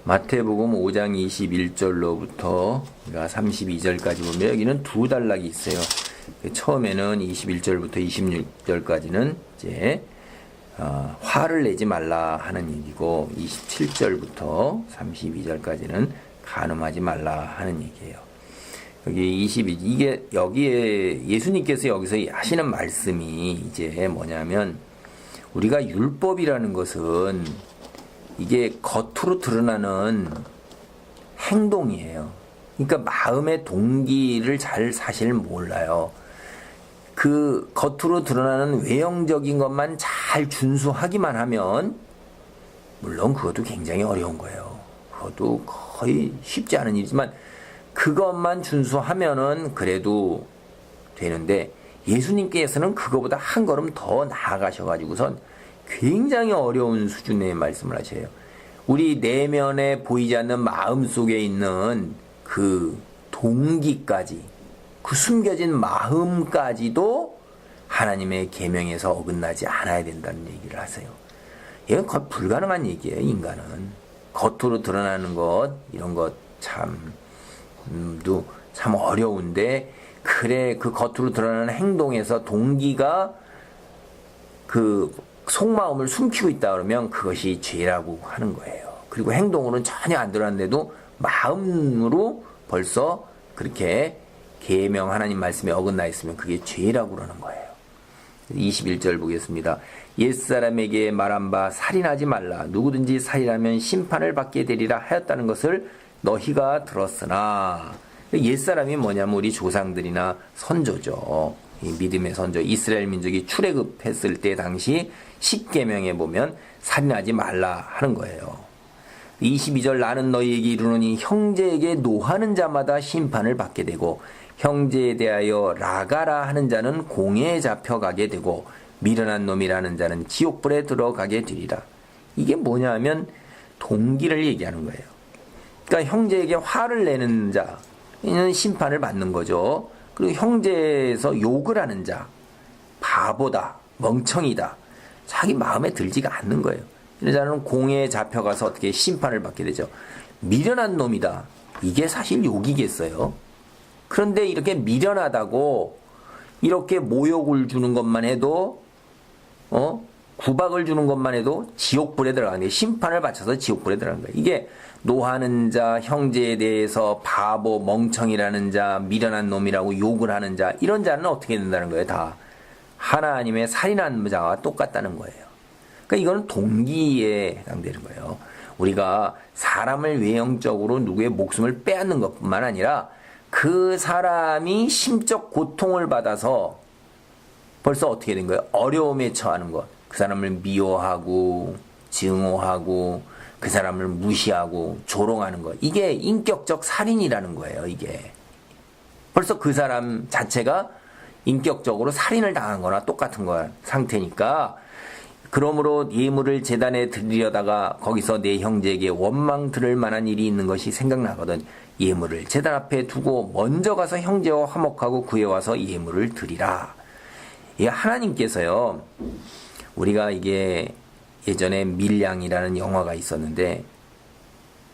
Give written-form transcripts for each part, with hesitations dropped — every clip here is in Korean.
마태복음 5장 21절로부터 32절까지 보면 여기는 두 단락이 있어요. 처음에는 21절부터 26절까지는 이제 화를 내지 말라 하는 얘기고 27절부터 32절까지는 간음하지 말라 하는 얘기예요. 여기 이게 여기에 예수님께서 여기서 하시는 말씀이 이제 뭐냐면 우리가 율법이라는 것은 이게 겉으로 드러나는 행동이에요. 그러니까 마음의 동기를 잘 사실 몰라요. 그 겉으로 드러나는 외형적인 것만 잘 준수하기만 하면 물론 그것도 굉장히 어려운 거예요. 그것도 거의 쉽지 않은 일이지만 그것만 준수하면은 그래도 되는데 예수님께서는 그거보다 한 걸음 더 나아가셔가지고선 굉장히 어려운 수준의 말씀을 하셔요. 우리 내면에 보이지 않는 마음 속에 있는 그 동기까지, 그 숨겨진 마음까지도 하나님의 계명에서 어긋나지 않아야 된다는 얘기를 하세요. 이건 거의 불가능한 얘기예요. 인간은 겉으로 드러나는 것 이런 것 참 어려운데 그래 그 겉으로 드러나는 행동에서 동기가 그 속마음을 숨기고 있다 그러면 그것이 죄라고 하는 거예요. 그리고 행동으로는 전혀 안 드러났는데도 마음으로 벌써 그렇게 계명 하나님 말씀에 어긋나 있으면 그게 죄라고 그러는 거예요. 21절 보겠습니다. 옛사람에게 말한 바 살인하지 말라. 누구든지 살인하면 심판을 받게 되리라 하였다는 것을 너희가 들었으나 옛사람이 뭐냐면 우리 조상들이나 선조죠. 이 믿음의 선조 이스라엘 민족이 출애굽했을 때 당시 10계명에 보면 살인하지 말라 하는 거예요. 22절 나는 너희에게 이르노니 형제에게 노하는 자마다 심판을 받게 되고 형제에 대하여 라가라 하는 자는 공회에 잡혀가게 되고 미련한 놈이라는 자는 지옥불에 들어가게 되리라. 이게 뭐냐면 동기를 얘기하는 거예요. 그러니까 형제에게 화를 내는 자는 심판을 받는 거죠. 그리고 형제에서 욕을 하는 자, 바보다, 멍청이다, 자기 마음에 들지가 않는 거예요. 이런 자는 공회에 잡혀가서 어떻게 심판을 받게 되죠. 미련한 놈이다. 이게 사실 욕이겠어요. 그런데 이렇게 미련하다고 이렇게 모욕을 주는 것만 해도 구박을 주는 것만 해도 지옥불에 들어가는데 심판을 받쳐서 지옥불에 들어가는 거예요. 이게 노하는 자, 형제에 대해서 바보, 멍청이라는 자, 미련한 놈이라고 욕을 하는 자 이런 자는 어떻게 된다는 거예요. 다 하나님의 살인한 자와 똑같다는 거예요. 그러니까 이거는 동기에 해당되는 거예요. 우리가 사람을 외형적으로 누구의 목숨을 빼앗는 것뿐만 아니라 그 사람이 심적 고통을 받아서 벌써 어떻게 된 거예요? 어려움에 처하는 것. 그 사람을 미워하고 증오하고 그 사람을 무시하고 조롱하는 것. 이게 인격적 살인이라는 거예요. 이게 벌써 그 사람 자체가 인격적으로 살인을 당한 거나 똑같은 상태니까 그러므로 예물을 제단에 드리려다가 거기서 내 형제에게 원망 들을 만한 일이 있는 것이 생각나거든. 예물을 제단 앞에 두고 먼저 가서 형제와 화목하고 구해 와서 예물을 드리라. 이 하나님께서요. 우리가 이게 예전에 밀양이라는 영화가 있었는데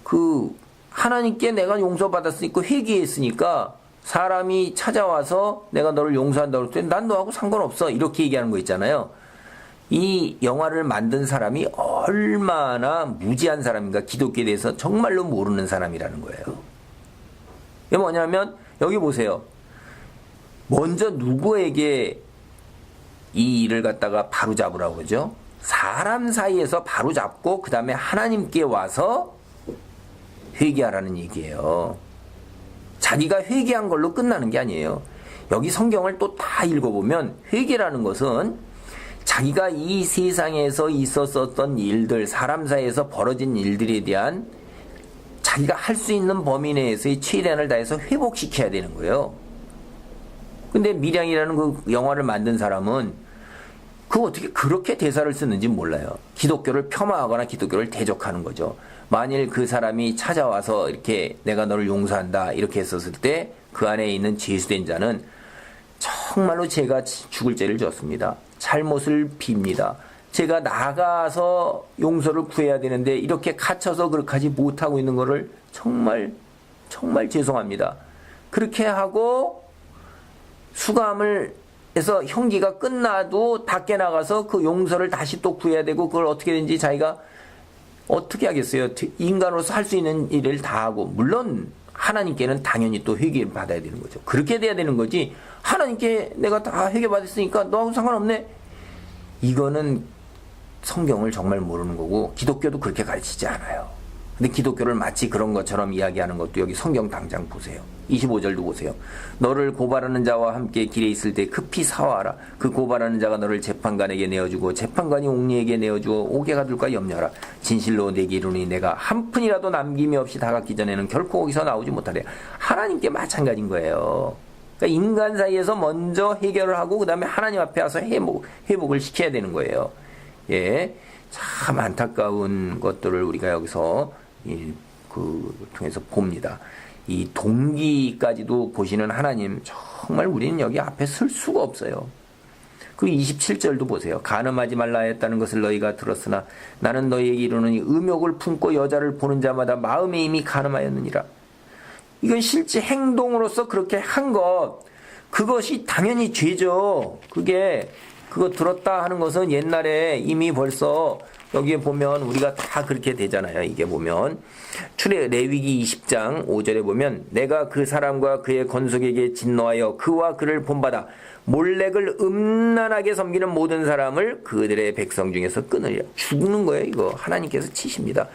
그 하나님께 내가 용서받았으니까 회개했으니까 사람이 찾아와서 내가 너를 용서한다고 할 때 난 너하고 상관없어 이렇게 얘기하는 거 있잖아요. 이 영화를 만든 사람이 얼마나 무지한 사람인가 기독교에 대해서 정말로 모르는 사람이라는 거예요. 이게 뭐냐면 여기 보세요. 먼저 누구에게 이 일을 갖다가 바로 잡으라고 그러죠? 사람 사이에서 바로 잡고 그 다음에 하나님께 와서 회개하라는 얘기예요. 자기가 회개한 걸로 끝나는 게 아니에요. 여기 성경을 또 다 읽어보면 회개라는 것은 자기가 이 세상에서 있었던 일들, 사람 사이에서 벌어진 일들에 대한 자기가 할 수 있는 범위 내에서의 최대한을 다해서 회복시켜야 되는 거예요. 근데 밀양이라는 그 영화를 만든 사람은 그 어떻게 그렇게 대사를 쓰는지 몰라요. 기독교를 폄하하거나 기독교를 대적하는 거죠. 만일 그 사람이 찾아와서 이렇게 내가 너를 용서한다 이렇게 했었을 때 그 안에 있는 죄수된 자는 정말로 제가 죽을 죄를 졌습니다. 잘못을 빕니다. 제가 나가서 용서를 구해야 되는데 이렇게 갇혀서 그렇게 하지 못하고 있는 거를 정말 죄송합니다. 그렇게 하고 수감을 해서 형기가 끝나도 밖에 나가서 그 용서를 다시 또 구해야 되고 그걸 어떻게든지 자기가 어떻게 하겠어요. 인간으로서 할 수 있는 일을 다 하고 물론 하나님께는 당연히 또 회개를 받아야 되는 거죠. 그렇게 돼야 되는 거지 하나님께 내가 다 회개받았으니까 너하고 상관없네. 이거는 성경을 정말 모르는 거고 기독교도 그렇게 가르치지 않아요. 근데 기독교를 마치 그런 것처럼 이야기하는 것도 여기 성경 당장 보세요. 25절도 보세요. 너를 고발하는 자와 함께 길에 있을 때 급히 사와라. 그 고발하는 자가 너를 재판관에게 내어주고 재판관이 옥리에게 내어주어 옥에 가둘까 염려하라. 진실로 내게 이르노니 내가 한 푼이라도 남김이 없이 다 갚기 전에는 결코 거기서 나오지 못하리라. 하나님께 마찬가지인 거예요. 그러니까 인간 사이에서 먼저 해결을 하고 그 다음에 하나님 앞에 와서 회복을 시켜야 되는 거예요. 예, 참 안타까운 것들을 우리가 여기서 통해서 봅니다. 이 동기까지도 보시는 하나님 정말 우리는 여기 앞에 설 수가 없어요. 그 27절도 보세요. 간음하지 말라 했다는 것을 너희가 들었으나 나는 너희에게 이르노니 음욕을 품고 여자를 보는 자마다 마음에 이미 간음하였느니라. 이건 실제 행동으로서 그렇게 한 것, 그것이 당연히 죄죠. 그거 들었다 하는 것은 옛날에 이미 벌써 여기에 보면 우리가 다 그렇게 되잖아요. 이게 보면 레위기 20장 5절에 보면 내가 그 사람과 그의 건속에게 진노하여 그와 그를 본받아 몰렉을 음란하게 섬기는 모든 사람을 그들의 백성 중에서 끊으리라. 죽는 거예요. 이거 하나님께서 치십니다.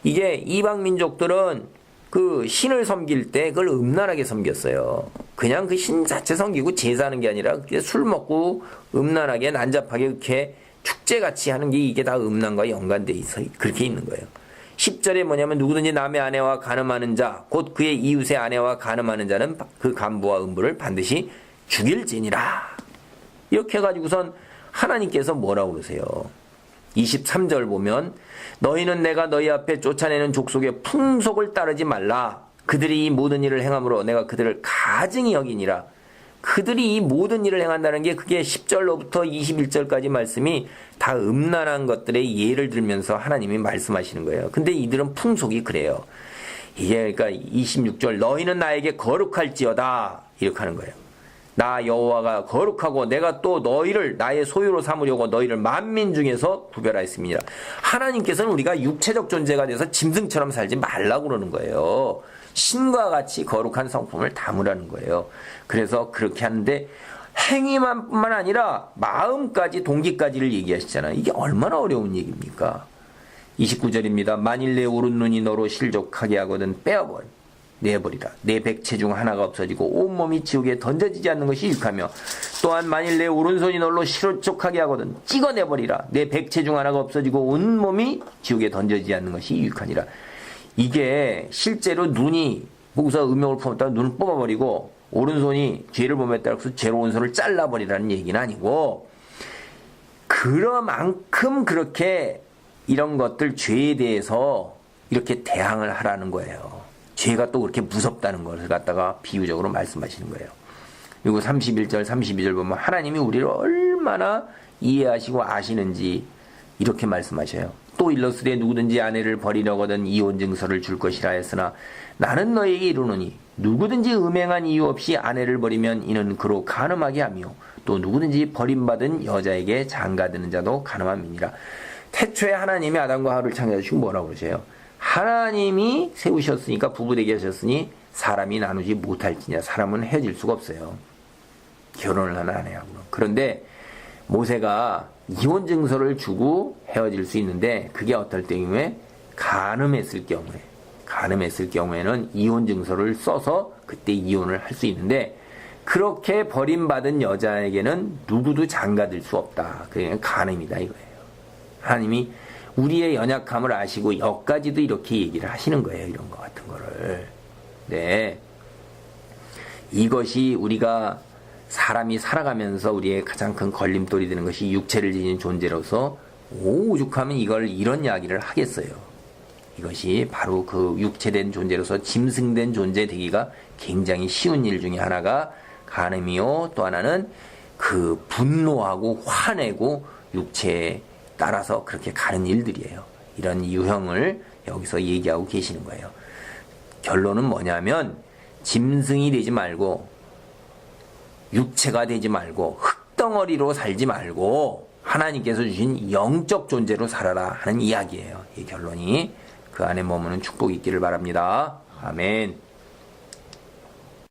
이게 이방 민족들은 그 신을 섬길 때 그걸 음란하게 섬겼어요. 그냥 그 신 자체 섬기고 제사하는 게 아니라 술 먹고 음란하게 난잡하게 이렇게 축제같이 하는 게 이게 다 음란과 연관돼 있어 그렇게 있는 거예요. 10절에 뭐냐면 누구든지 남의 아내와 간음하는 자 곧 그의 이웃의 아내와 간음하는 자는 그 간부와 음부를 반드시 죽일지니라. 이렇게 해가지고선 하나님께서 뭐라고 그러세요. 23절 보면 너희는 내가 너희 앞에 쫓아내는 족속의 풍속을 따르지 말라. 그들이 이 모든 일을 행함으로 내가 그들을 가증히 여기니라. 그들이 이 모든 일을 행한다는 게 그게 10절로부터 21절까지 말씀이 다 음란한 것들의 예를 들면서 하나님이 말씀하시는 거예요. 근데 이들은 풍속이 그래요. 이게 그러니까 26절 너희는 나에게 거룩할지어다 이렇게 하는 거예요. 나 여호와가 거룩하고 내가 또 너희를 나의 소유로 삼으려고 너희를 만민 중에서 구별하였습니다. 하나님께서는 우리가 육체적 존재가 돼서 짐승처럼 살지 말라고 그러는 거예요. 신과 같이 거룩한 성품을 담으라는 거예요. 그래서 그렇게 하는데 행위만뿐만 아니라 마음까지 동기까지를 얘기하시잖아요. 이게 얼마나 어려운 얘기입니까? 29절입니다. 만일 내 오른눈이 너로 실족하게 하거든 내버리라. 내 백체 중 하나가 없어지고 온몸이 지옥에 던져지지 않는 것이 유익하며 또한 만일 내 오른손이 너로 실족하게 하거든 찍어내버리라. 내 백체 중 하나가 없어지고 온몸이 지옥에 던져지지 않는 것이 유익하니라. 이게 실제로 눈이 보고서 음욕을 품었다가 눈을 뽑아버리고 오른손이 죄를 범했다고 해서 죄로 오른손을 잘라버리라는 얘기는 아니고 그러만큼 그렇게 이런 것들 죄에 대해서 이렇게 대항을 하라는 거예요. 죄가 또 그렇게 무섭다는 것을 갖다가 비유적으로 말씀하시는 거예요. 그리고 31절 32절 보면 하나님이 우리를 얼마나 이해하시고 아시는지 이렇게 말씀하셔요. 또 일러스되 누구든지 아내를 버리려거든 이혼 증서를 줄 것이라 했으나 나는 너에게 이르노니 누구든지 음행한 이유 없이 아내를 버리면 이는 그로 간음하게 하며 또 누구든지 버림받은 여자에게 장가드는 자도 간음함이니라. 태초에 하나님이 아담과 하와를 창조하시고 뭐라고 그러세요? 하나님이 세우셨으니까 부부되게 하셨으니 사람이 나누지 못할지냐. 사람은 헤어질 수가 없어요. 결혼을 하는 아내하고. 그런데 모세가 이혼 증서를 주고 헤어질 수 있는데 그게 어떨 때에 간음했을 경우에는 이혼 증서를 써서 그때 이혼을 할 수 있는데 그렇게 버림받은 여자에게는 누구도 장가들 수 없다. 그게 간음이다 이거예요. 하나님이 우리의 연약함을 아시고 여기까지도 이렇게 얘기를 하시는 거예요. 이런 것 같은 거를. 네. 이것이 우리가 사람이 살아가면서 우리의 가장 큰 걸림돌이 되는 것이 육체를 지닌 존재로서 오죽하면 이런 이야기를 하겠어요. 이것이 바로 그 육체된 존재로서 짐승된 존재 되기가 굉장히 쉬운 일 중에 하나가 간음이요. 또 하나는 그 분노하고 화내고 육체의 따라서 그렇게 가는 일들이에요. 이런 유형을 여기서 얘기하고 계시는 거예요. 결론은 뭐냐면 짐승이 되지 말고 육체가 되지 말고 흙덩어리로 살지 말고 하나님께서 주신 영적 존재로 살아라 하는 이야기예요. 이 결론이 그 안에 머무는 축복이 있기를 바랍니다. 아멘.